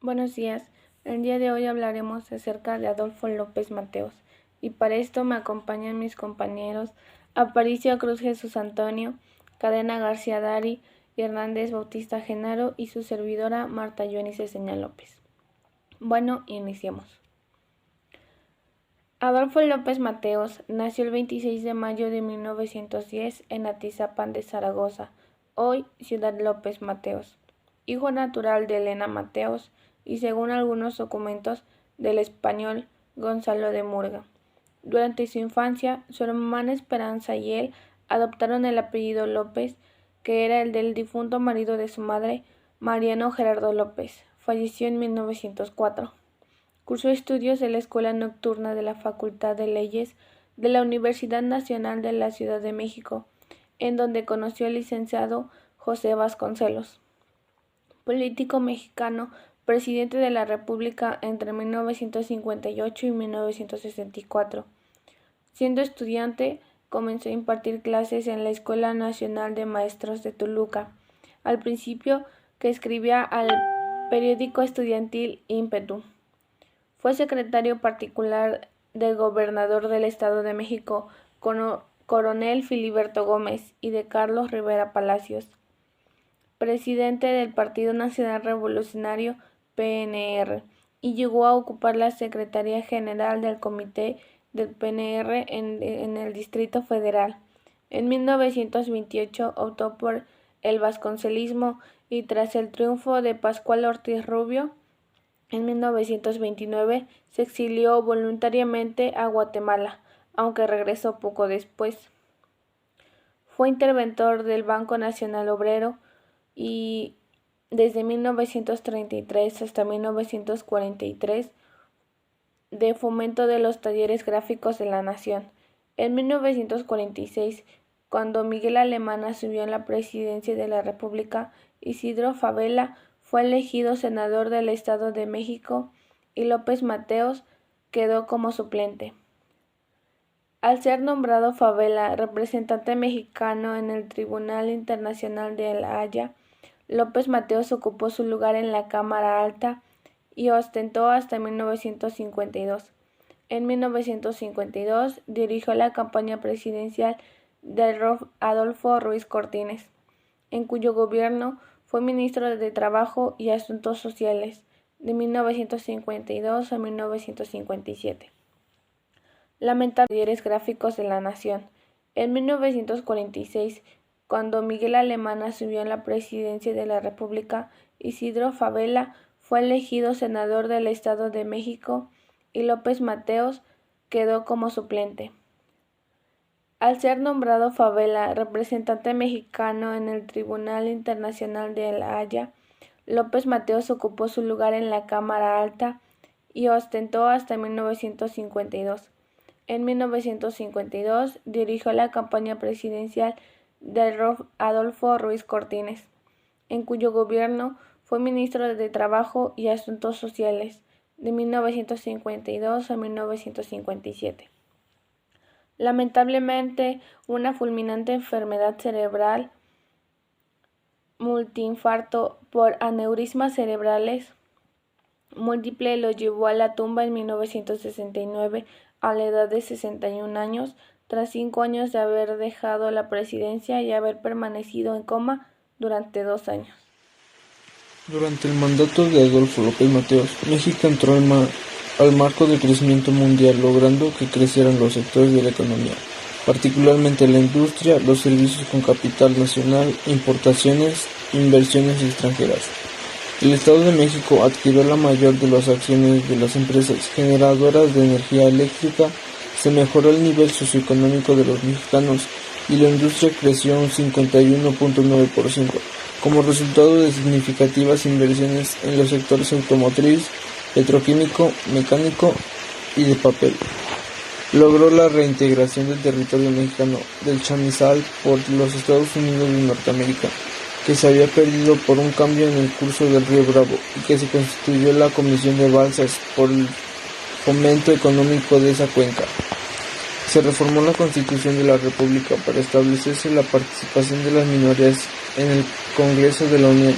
Buenos días. El día de hoy hablaremos acerca de Adolfo López Mateos y para esto me acompañan mis compañeros Aparicio Cruz Jesús Antonio, Cadena García Dari, Hernández Bautista Genaro y su servidora Marta Yuenice Seña López. Bueno, iniciemos. Adolfo López Mateos nació el 26 de mayo de 1910 en Atizapán de Zaragoza, hoy Ciudad López Mateos, hijo natural de Elena Mateos y según algunos documentos del español Gonzalo de Murga. Durante su infancia, su hermana Esperanza y él adoptaron el apellido López, que era el del difunto marido de su madre, Mariano Gerardo López. Falleció en 1904. Cursó estudios en la Escuela Nocturna de la Facultad de Leyes de la Universidad Nacional de la Ciudad de México, en donde conoció al licenciado José Vasconcelos, político mexicano, presidente de la República entre 1958 y 1964. Siendo estudiante, comenzó a impartir clases en la Escuela Nacional de Maestros de Toluca, al principio que escribía al periódico estudiantil Ímpetu. Fue secretario particular del gobernador del Estado de México, coronel Filiberto Gómez, y de Carlos Rivera Palacios, presidente del Partido Nacional Revolucionario PNR, y llegó a ocupar la Secretaría General del Comité del PNR en el Distrito Federal. En 1928 optó por el vasconcelismo y tras el triunfo de Pascual Ortiz Rubio, en 1929 se exilió voluntariamente a Guatemala, aunque regresó poco después. Fue interventor del Banco Nacional Obrero y desde 1933 hasta 1943 de fomento de los talleres gráficos de la Nación. En 1946, cuando Miguel Alemán asumió en la presidencia de la República, Isidro Fabela fue elegido senador del Estado de México y López Mateos quedó como suplente. Al ser nombrado Fabela representante mexicano en el Tribunal Internacional de La Haya, López Mateos ocupó su lugar en la Cámara Alta y ostentó hasta 1952. En 1952 dirigió la campaña presidencial de Adolfo Ruiz Cortines, en cuyo gobierno fue ministro de Trabajo y Asuntos Sociales de 1952 a 1957. Lamentable talleres gráficos de la Nación. En 1946, cuando Miguel Alemán asumió en la presidencia de la República, Isidro Fabela fue elegido senador del Estado de México y López Mateos quedó como suplente. Al ser nombrado Fabela representante mexicano en el Tribunal Internacional de La Haya, López Mateos ocupó su lugar en la Cámara Alta y ostentó hasta 1952. En 1952 dirigió la campaña presidencial de Adolfo Ruiz Cortines, en cuyo gobierno fue ministro de Trabajo y Asuntos Sociales de 1952 a 1957. Lamentablemente, una fulminante enfermedad cerebral, multiinfarto por aneurismas cerebrales múltiple, lo llevó a la tumba en 1969 a la edad de 61 años, tras 5 años de haber dejado la presidencia y haber permanecido en coma durante 2 años. Durante el mandato de Adolfo López Mateos, México entró al marco de crecimiento mundial, logrando que crecieran los sectores de la economía, particularmente la industria, los servicios con capital nacional, importaciones, inversiones extranjeras. El Estado de México adquirió la mayor de las acciones de las empresas generadoras de energía eléctrica, se mejoró el nivel socioeconómico de los mexicanos y la industria creció un 51.9%, como resultado de significativas inversiones en los sectores automotriz, petroquímico, mecánico y de papel. Logró la reintegración del territorio mexicano del chamizal por los Estados Unidos de Norteamérica, que se había perdido por un cambio en el curso del río Bravo, y que se constituyó la Comisión de Balsas por el fomento económico de esa cuenca. Se reformó la Constitución de la República para establecerse la participación de las minorías en el Congreso de la Unión,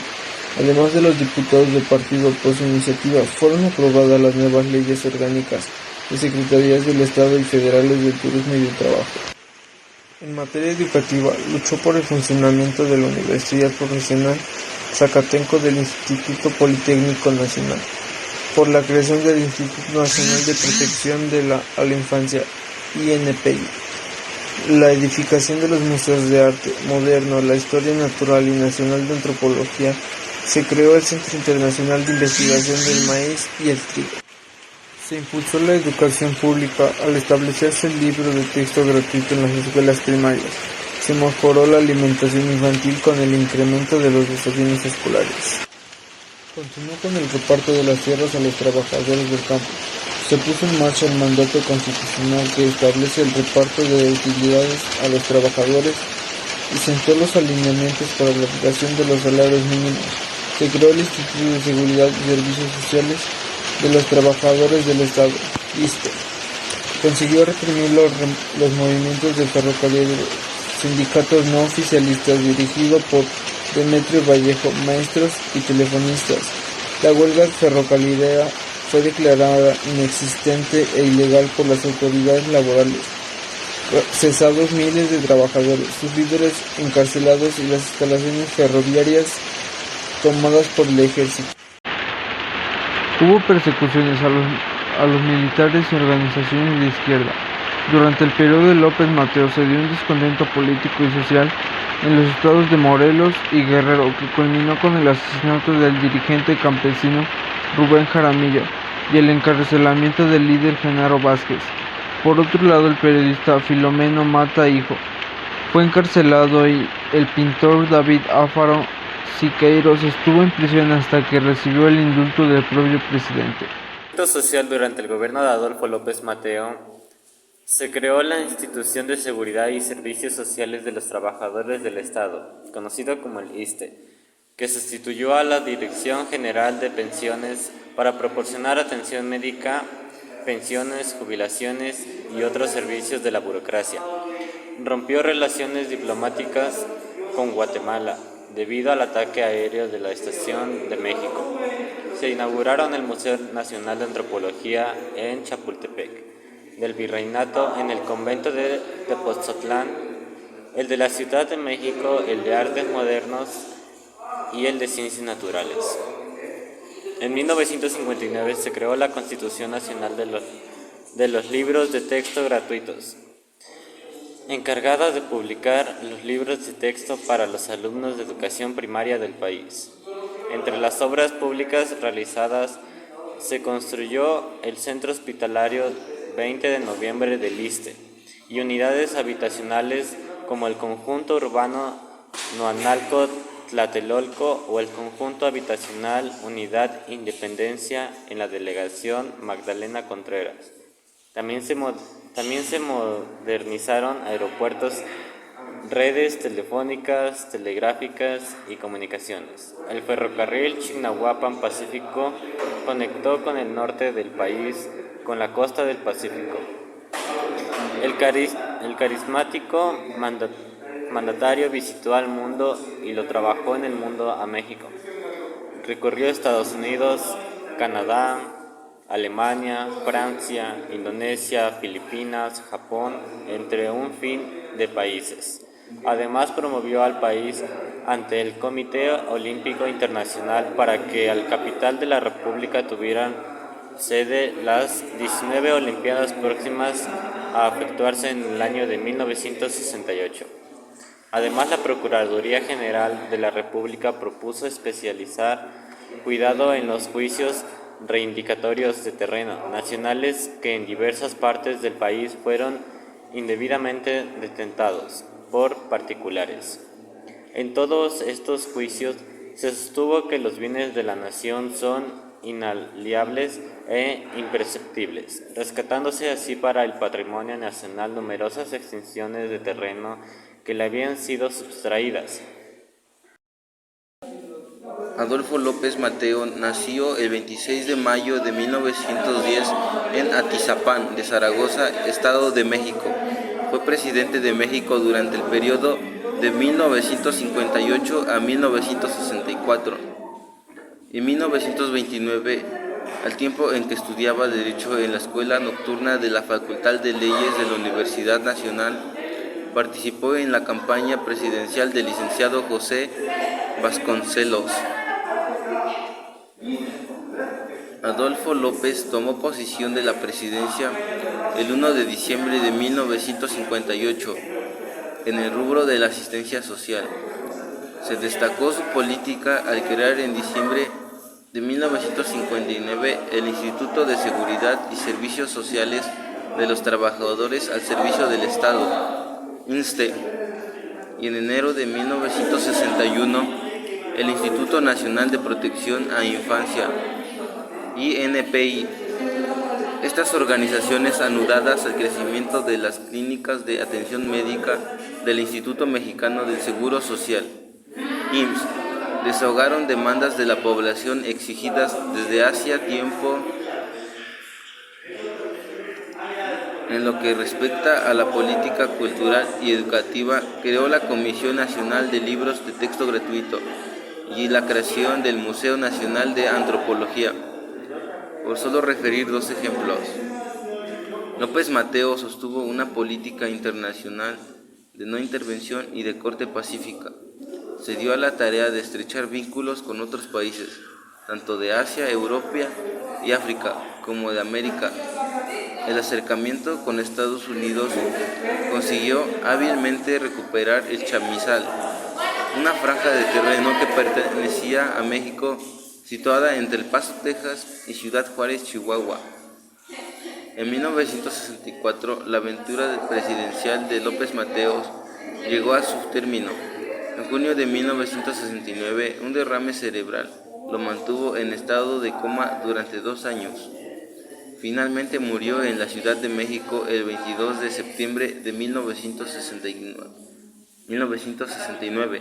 Además de los diputados del partido por su iniciativa, fueron aprobadas las nuevas leyes orgánicas de Secretarías del Estado y Federales del Turismo y del Trabajo. En materia educativa, luchó por el funcionamiento de la Universidad Profesional Zacatenco del Instituto Politécnico Nacional, por la creación del Instituto Nacional de Protección a la Infancia, INPI, la edificación de los museos de arte moderno, la historia natural y nacional de antropología. Se creó el Centro Internacional de Investigación del Maíz y el Trigo. Se impulsó la educación pública al establecerse el libro de texto gratuito en las escuelas primarias. Se mejoró la alimentación infantil con el incremento de los desayunos escolares. Continuó con el reparto de las tierras a los trabajadores del campo. Se puso en marcha el mandato constitucional que establece el reparto de utilidades a los trabajadores y sentó los alineamientos para la aplicación de los salarios mínimos. Se creó el Instituto de Seguridad y Servicios Sociales de los Trabajadores del Estado, ISSSTE. Consiguió reprimir los movimientos de ferrocarrileros, sindicatos no oficialistas dirigido por Demetrio Vallejo, maestros y telefonistas. La huelga ferrocarrilera fue declarada inexistente e ilegal por las autoridades laborales. Cesados miles de trabajadores, sus líderes encarcelados y las instalaciones ferroviarias tomadas por el ejército. Hubo persecuciones a los militares y organizaciones de izquierda. Durante el periodo de López Mateos se dio un descontento político y social en los estados de Morelos y Guerrero, que culminó con el asesinato del dirigente campesino Rubén Jaramillo y el encarcelamiento del líder Genaro Vázquez. Por otro lado, el periodista Filomeno Mata Hijo fue encarcelado y el pintor David Alfaro Siqueiros estuvo en prisión hasta que recibió el indulto del propio presidente. Social durante el gobierno de Adolfo López Mateo se creó la Institución de Seguridad y Servicios Sociales de los Trabajadores del Estado, conocido como el ISSSTE, que sustituyó a la Dirección General de Pensiones para proporcionar atención médica, pensiones, jubilaciones y otros servicios de la burocracia. Rompió relaciones diplomáticas con Guatemala debido al ataque aéreo de la Estación de México. Se inauguraron el Museo Nacional de Antropología en Chapultepec del Virreinato, en el convento de Tepoztlán, el de la Ciudad de México, el de Artes Modernos y el de Ciencias Naturales. En 1959 se creó la Constitución Nacional de los Libros de Texto Gratuitos, encargada de publicar los libros de texto para los alumnos de educación primaria del país. Entre las obras públicas realizadas se construyó el Centro Hospitalario 20 de noviembre del ISSSTE y unidades habitacionales como el Conjunto Urbano Noanalco-Tlatelolco o el Conjunto Habitacional Unidad Independencia en la Delegación Magdalena Contreras. También se modernizaron aeropuertos, redes telefónicas, telegráficas y comunicaciones. El ferrocarril Chignahuapan-Pacífico conectó con el norte del país con la costa del Pacífico. El carismático mandatario visitó al mundo y lo trabajó en el mundo a México. Recorrió Estados Unidos, Canadá, Alemania, Francia, Indonesia, Filipinas, Japón, entre un fin de países. Además, promovió al país ante el Comité Olímpico Internacional para que al capital de la República tuvieran sede las 19 Olimpiadas próximas a efectuarse en el año de 1968. Además, la Procuraduría General de la República propuso especializar cuidado en los juicios reivindicatorios de terreno nacionales que en diversas partes del país fueron indebidamente detentados por particulares. En todos estos juicios se sostuvo que los bienes de la nación son inalienables e imprescriptibles, rescatándose así para el patrimonio nacional numerosas extensiones de terreno que le habían sido sustraídas. Adolfo López Mateo nació el 26 de mayo de 1910 en Atizapán de Zaragoza, Estado de México. Fue presidente de México durante el periodo de 1958 a 1964. En 1929, al tiempo en que estudiaba Derecho en la Escuela Nocturna de la Facultad de Leyes de la Universidad Nacional, participó en la campaña presidencial del licenciado José Vasconcelos. Adolfo López tomó posesión de la presidencia el 1 de diciembre de 1958 en el rubro de la asistencia social. Se destacó su política al crear en diciembre de 1959 el Instituto de Seguridad y Servicios Sociales de los Trabajadores al Servicio del Estado, INSSSTE, y en enero de 1961 el Instituto Nacional de Protección a Infancia, INPI. Estas organizaciones, anudadas al crecimiento de las clínicas de atención médica del Instituto Mexicano del Seguro Social, IMSS, desahogaron demandas de la población exigidas desde hacía tiempo. En lo que respecta a la política cultural y educativa, creó la Comisión Nacional de Libros de Texto Gratuito y la creación del Museo Nacional de Antropología, por solo referir dos ejemplos. López Mateos sostuvo una política internacional de no intervención y de corte pacífica. Se dio a la tarea de estrechar vínculos con otros países, tanto de Asia, Europa y África, como de América. El acercamiento con Estados Unidos consiguió hábilmente recuperar el chamizal, una franja de terreno que pertenecía a México, situada entre El Paso, Texas y Ciudad Juárez, Chihuahua. En 1964, la aventura presidencial de López Mateos llegó a su término. En junio de 1969, un derrame cerebral lo mantuvo en estado de coma durante 2 años. Finalmente murió en la Ciudad de México el 22 de septiembre de 1969.